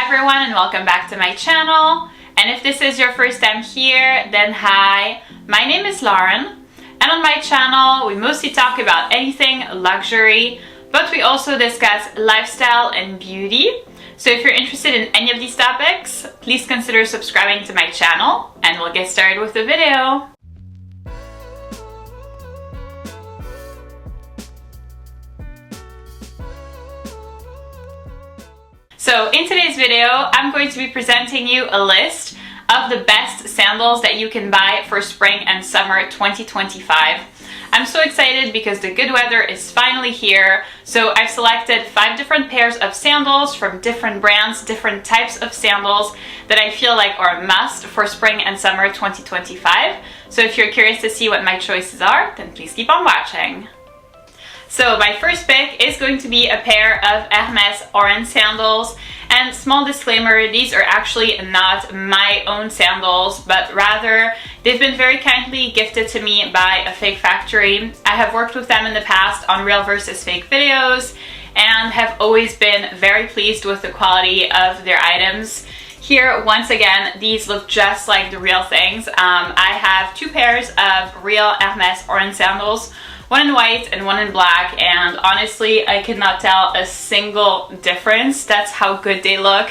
everyone and welcome back to my channel. And if this is your first time here, then hi, my name is Laurent. And on my channel, we mostly talk about anything luxury, but we also discuss lifestyle and beauty. So if you're interested in any of these topics, please consider subscribing to my channel and we'll get started with the video. So in today's video, I'm going to be presenting you a list of the best sandals that you can buy for spring and summer 2025. I'm so excited because the good weather is finally here. So I've selected 5 different pairs of sandals from different brands, different types of sandals that I feel like are a must for spring and summer 2025. So if you're curious to see what my choices are, then please keep on watching. So my first pick is going to be a pair of Hermès orange sandals. And small disclaimer, these are actually not my own sandals, but rather they've been very kindly gifted to me by a fake factory. I have worked with them in the past on real versus fake videos and have always been very pleased with the quality of their items. Here, once again, these look just like the real things. I have 2 pairs of real Hermès orange sandals, one in white and one in black, and honestly I could not tell a single difference. That's how good they look.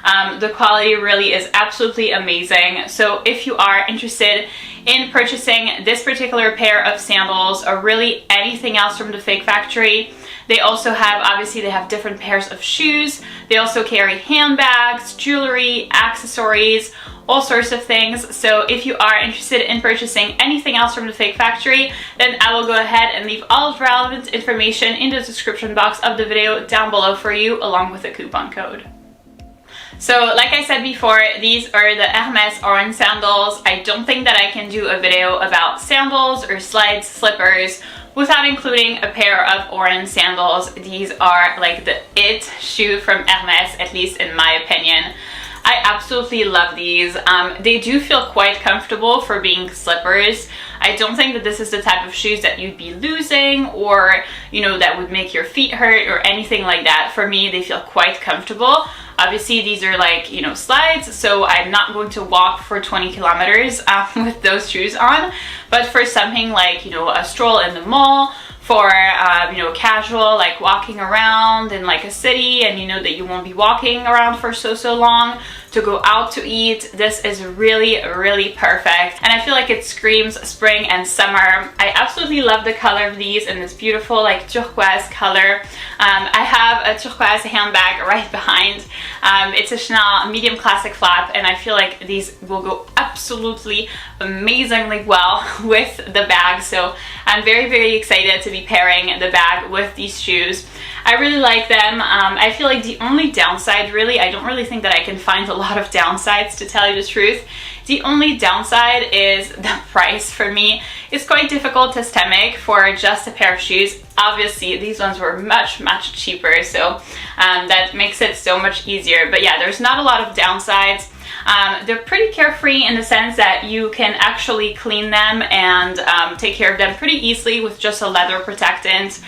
The quality really is absolutely amazing. So if you are interested in purchasing this particular pair of sandals or really anything else from the fake factory, they also have, obviously they have different pairs of shoes. They also carry handbags, jewelry, accessories, all sorts of things. So if you are interested in purchasing anything else from the fake factory, then I will go ahead and leave all of the relevant information in the description box of the video down below for you, along with a coupon code. So like I said before, these are the Hermès orange sandals. I don't think that I can do a video about sandals or slides, slippers, without including a pair of orange sandals. These are like the it shoe from Hermès, at least in my opinion. I absolutely love these. They do feel quite comfortable for being slippers. I don't think that this is the type of shoes that you'd be losing or, you know, that would make your feet hurt or anything like that. For me, they feel quite comfortable. Obviously, these are like, you know, slides, so I'm not going to walk for 20 kilometers with those shoes on. But for something like, you know, a stroll in the mall, for you know, casual, like walking around in like a city and you know that you won't be walking around for so long, to go out to eat, this is really perfect. And I feel like it screams spring and summer. I absolutely love the color of these in this beautiful like turquoise color. I have a turquoise handbag right behind. It's a Chanel medium classic flap, and I feel like these will go absolutely amazingly well with the bag. So I'm very excited to be pairing the bag with these shoes. I really like them. I feel like the only downside, really, I don't really think that I can find a lot of downsides, to tell you the truth. The only downside is the price. For me, it's quite difficult to stomach for just a pair of shoes. Obviously, these ones were much cheaper, so that makes it so much easier. But yeah, there's not a lot of downsides. They're pretty carefree in the sense that you can actually clean them and take care of them pretty easily with just a leather protectant.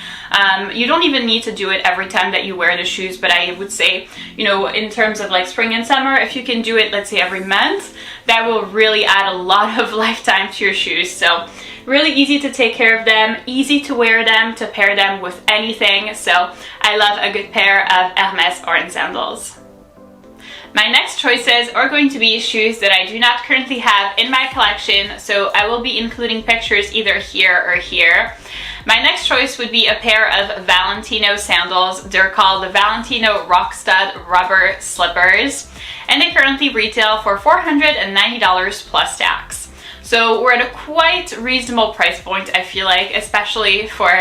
You don't even need to do it every time that you wear the shoes, but I would say, you know, in terms of like spring and summer, if you can do it, let's say every month, that will really add a lot of lifetime to your shoes. So really easy to take care of them, easy to wear them, to pair them with anything. So I love a good pair of Hermès orange sandals. My next choices are going to be shoes that I do not currently have in my collection, so I will be including pictures either here or here. My next choice would be a pair of Valentino sandals. They're called the Valentino rockstud rubber slippers, and they currently retail for $490 plus tax. So we're at a quite reasonable price point, I feel like, especially for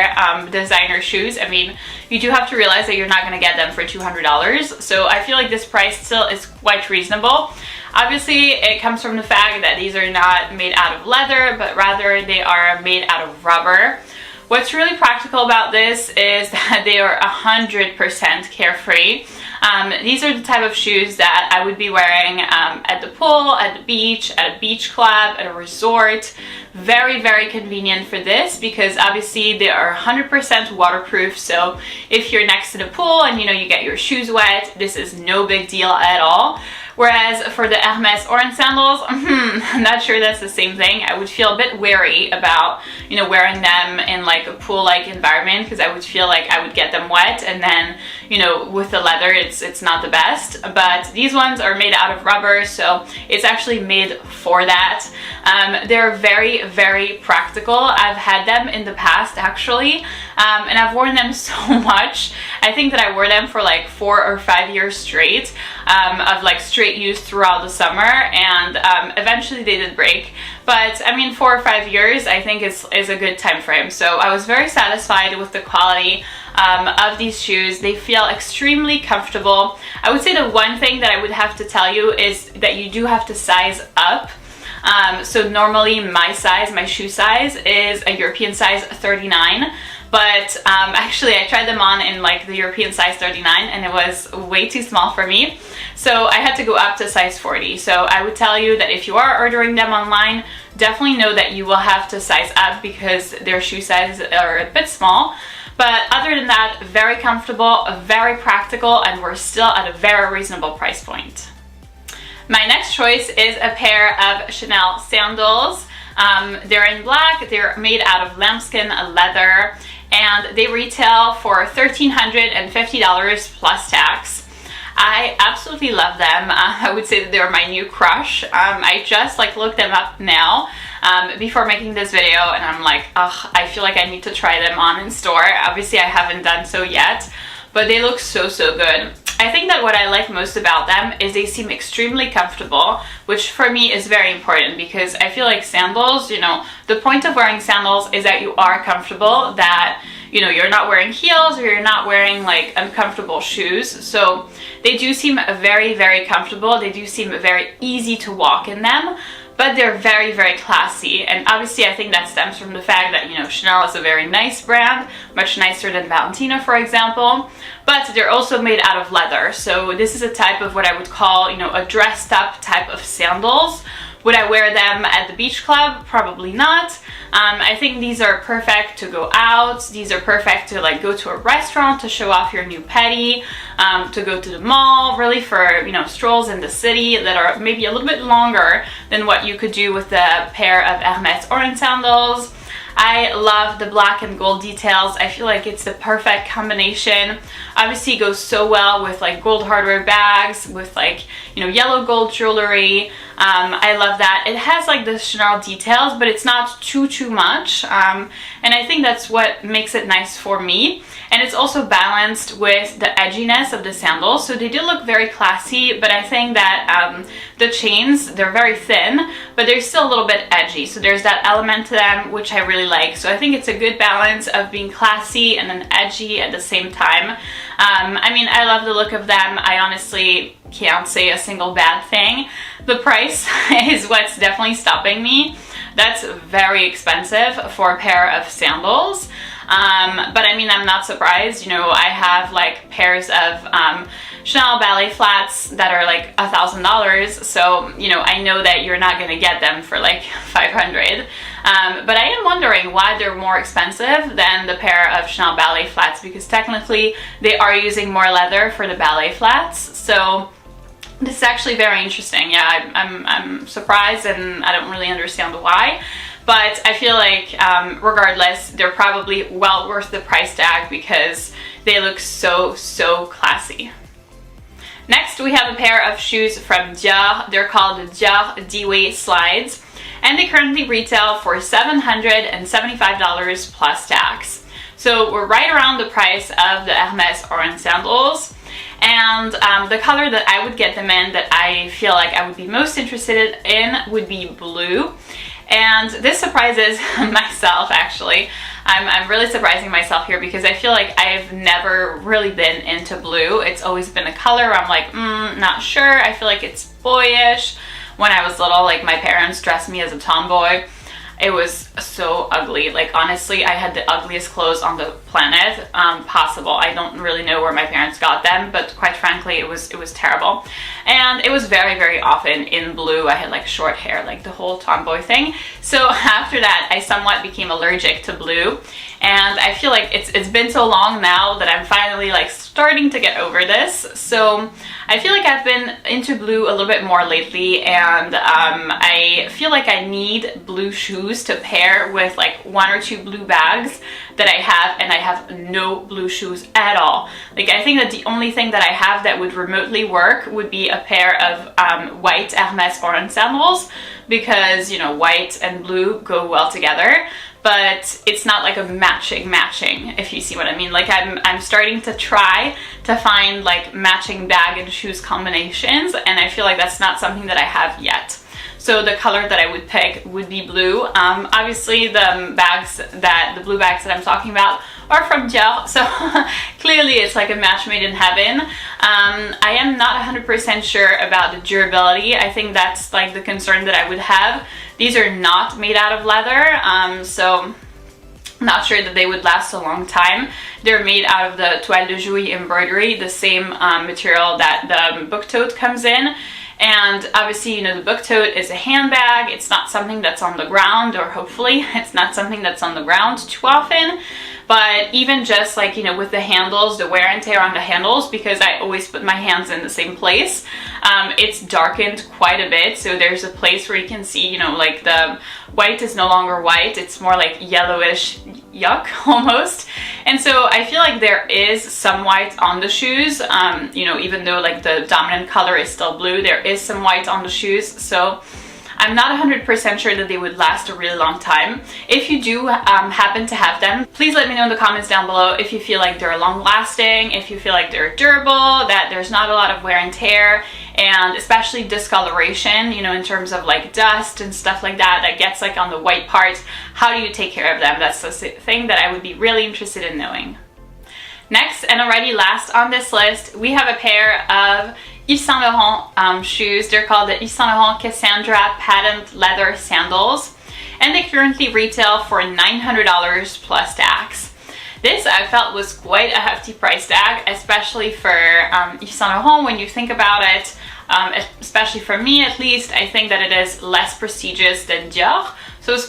designer shoes. I mean, you do have to realize that you're not going to get them for $200. So I feel like this price still is quite reasonable. Obviously, it comes from the fact that these are not made out of leather, but rather they are made out of rubber, What's really practical about this is that they are 100% carefree. These are the type of shoes that I would be wearing at the pool, at the beach, at a beach club, at a resort. Very, very convenient for this because obviously they are 100% waterproof. So if you're next to the pool and you get your shoes wet, this is no big deal at all. Whereas for the Hermes orange sandals, I'm not sure that's the same thing. I would feel a bit wary about, wearing them in like a pool-like environment because I would feel like I would get them wet, and then, with the leather, it's not the best. But these ones are made out of rubber, so it's actually made for that. They're very, very practical. I've had them in the past actually, and I've worn them so much. I think that I wore them for like 4 or 5 years straight, of like straight use throughout the summer, and eventually they did break. But I mean, 4 or 5 years I think is a good time frame. So I was very satisfied with the quality of these shoes. They feel extremely comfortable. I would say the one thing that I would have to tell you is that you do have to size up. So normally my shoe size is a European size 39. But actually I tried them on in like the European size 39 and it was way too small for me. So I had to go up to size 40. So I would tell you that if you are ordering them online, definitely know that you will have to size up because their shoe sizes are a bit small. But other than that, very comfortable, very practical, and we're still at a very reasonable price point. My next choice is a pair of Chanel sandals. They're in black, they're made out of lambskin leather, and they retail for $1,350 plus tax. I absolutely love them. I would say that they're my new crush. I just looked them up now before making this video, and I'm like, ugh, I feel like I need to try them on in store. Obviously I haven't done so yet, but they look so good. I think that what I like most about them is they seem extremely comfortable, which for me is very important because I feel like sandals, the point of wearing sandals is that you are comfortable, that you're not wearing heels or you're not wearing like uncomfortable shoes. So they do seem very, very comfortable. They do seem very easy to walk in them, but they're very, very classy. And obviously I think that stems from the fact that, Chanel is a very nice brand, much nicer than Valentino, for example, but they're also made out of leather. So this is a type of what I would call, a dressed up type of sandals. Would I wear them at the beach club? Probably not. I think these are perfect to go out. These are perfect to go to a restaurant to show off your new petty, to go to the mall, really for, strolls in the city that are maybe a little bit longer than what you could do with a pair of Hermes orange sandals. I love the black and gold details. I feel like it's the perfect combination. Obviously it goes so well with gold hardware bags, with yellow gold jewelry. I love that. It has the Chanel details, but it's not too much. And I think that's what makes it nice for me. And it's also balanced with the edginess of the sandals. So they do look very classy, but I think that the chains, they're very thin, but they're still a little bit edgy. So there's that element to them, which I really like. So I think it's a good balance of being classy and then edgy at the same time. I mean, I love the look of them. I honestly can't say a single bad thing. The price is what's definitely stopping me. That's very expensive for a pair of sandals. But I mean, I'm not surprised. I have pairs of Chanel ballet flats that are $1,000. So, I know that you're not gonna get them for $500. But I am wondering why they're more expensive than the pair of Chanel ballet flats, because technically they are using more leather for the ballet flats. So this is actually very interesting. Yeah, I'm surprised, and I don't really understand why. But I feel like regardless, they're probably well worth the price tag because they look so classy. Next, we have a pair of shoes from Dior. They're called the Dior D-Way Slides, and they currently retail for $775 plus tax. So we're right around the price of the Hermes orange sandals. And the color that I would get them in, that I feel like I would be most interested in, would be blue. And this surprises myself, actually. I'm really surprising myself here because I feel like I've never really been into blue. It's always been a color I'm like, not sure. I feel like it's boyish. When I was little, my parents dressed me as a tomboy. it was so ugly. Like honestly, I had the ugliest clothes on the planet possible. I don't really know where my parents got them, but quite frankly, it was terrible. And it was very, very often in blue. I had like short hair, like the whole tomboy thing. So after that, I somewhat became allergic to blue. And I feel like it's been so long now that I'm finally like starting to get over this. So I feel like I've been into blue a little bit more lately, and I feel like I need blue shoes to pair with like 1 or 2 blue bags that I have, and I have no blue shoes at all. Like I think that the only thing that I have that would remotely work would be a pair of white Hermès orange sandals, because you know, white and blue go well together. But it's not like a matching, if you see what I mean. Like I'm starting to try to find like matching bag and shoes combinations, and I feel like that's not something that I have yet. So the color that I would pick would be blue. Obviously the blue bags that I'm talking about are from Dior, so clearly it's like a match made in heaven. I am not 100% sure about the durability. I think that's like the concern that I would have. These are not made out of leather, so I'm not sure that they would last a long time. They're made out of the toile de jouy embroidery, the same material that the book tote comes in. And obviously, you know, the book tote is a handbag. It's not something that's on the ground, or hopefully it's not something that's on the ground too often. But even just like, you know, with the handles, the wear and tear on the handles, because I always put my hands in the same place, it's darkened quite a bit. So there's a place where you can see, you know, like the white is no longer white. It's more like yellowish yuck almost. And so I feel like there is some white on the shoes, you know, even though like the dominant color is still blue, there is some white on the shoes. So I'm not 100% sure that they would last a really long time. If you do happen to have them, please let me know in the comments down below if you feel like they're long lasting, if you feel like they're durable, that there's not a lot of wear and tear, and especially discoloration, you know, in terms of like dust and stuff like that, that gets like on the white parts. How do you take care of them? That's the thing that I would be really interested in knowing. Next, and already last on this list, we have a pair of Yves Saint Laurent shoes. They're called the Yves Saint Laurent Cassandra patent leather sandals, and they currently retail for $900 plus tax. This I felt was quite a hefty price tag, especially for Yves Saint Laurent when you think about it. Especially for me at least, I think that it is less prestigious than Dior. So it was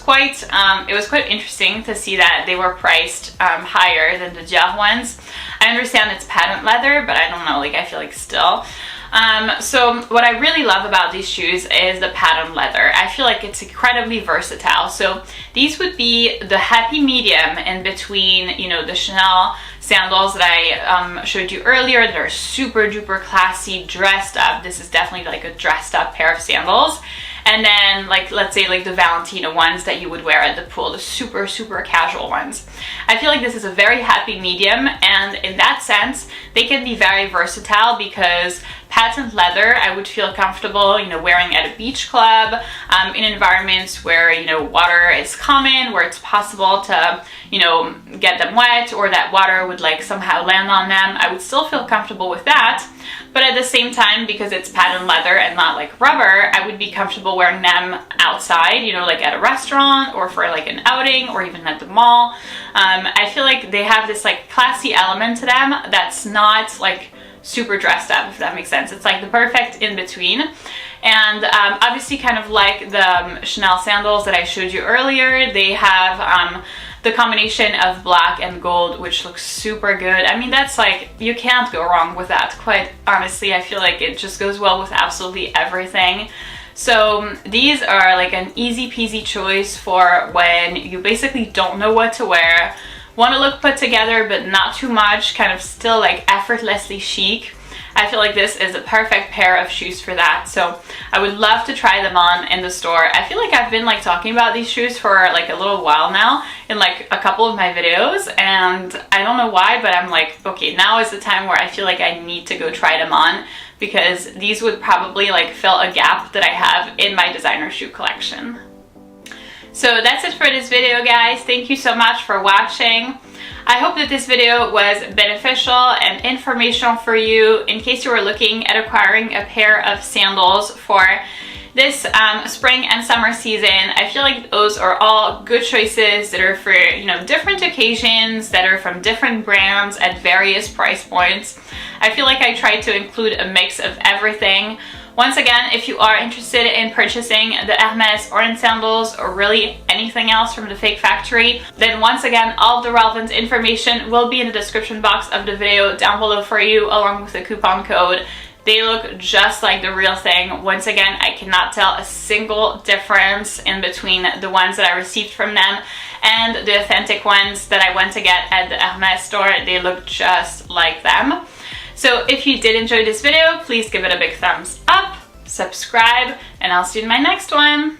quite interesting to see that they were priced higher than the Dior ones. I understand it's patent leather, but I don't know, like I feel like still. So what I really love about these shoes is the patent leather. I feel like it's incredibly versatile. So these would be the happy medium in between, you know, the Chanel sandals that I showed you earlier that are super duper classy, dressed up. This is definitely like a dressed up pair of sandals. And then like, let's say like the Valentino ones that you would wear at the pool, the super, super casual ones. I feel like this is a very happy medium, and in that sense, they can be very versatile because patent leather, I would feel comfortable, you know, wearing at a beach club, in environments where, you know, water is common, where it's possible to, you know, get them wet, or that water would like somehow land on them. I would still feel comfortable with that. But at the same time, because it's patent leather and not like rubber, I would be comfortable wearing them outside, you know, like at a restaurant or for like an outing or even at the mall. I feel like they have this like classy element to them that's not like super dressed up, if that makes sense. It's like the perfect in between. And obviously, kind of like the Chanel sandals that I showed you earlier, they have the combination of black and gold, which looks super good. I mean, that's like, you can't go wrong with that, quite honestly. I feel like it just goes well with absolutely everything. So these are like an easy peasy choice for when you basically don't know what to wear, want to look put together but not too much, kind of still like effortlessly chic. I feel like this is a perfect pair of shoes for that. So I would love to try them on in the store. I feel like I've been like talking about these shoes for like a little while now in like a couple of my videos, and I don't know why, but I'm like, okay, now is the time where I feel like I need to go try them on, because these would probably like fill a gap that I have in my designer shoe collection. So that's it for this video, guys. Thank you so much for watching. I hope that this video was beneficial and informational for you in case you were looking at acquiring a pair of sandals for this spring and summer season. I feel like those are all good choices that are for, you know, different occasions, that are from different brands at various price points. I feel like I tried to include a mix of everything. Once again, if you are interested in purchasing the Hermes or in Sandals or really anything else from the Fake Factory, then once again, all of the relevant information will be in the description box of the video down below for you, along with the coupon code. They look just like the real thing. Once again, I cannot tell a single difference in between the ones that I received from them and the authentic ones that I went to get at the Hermes store. They look just like them. So if you did enjoy this video, please give it a big thumbs up, subscribe, and I'll see you in my next one.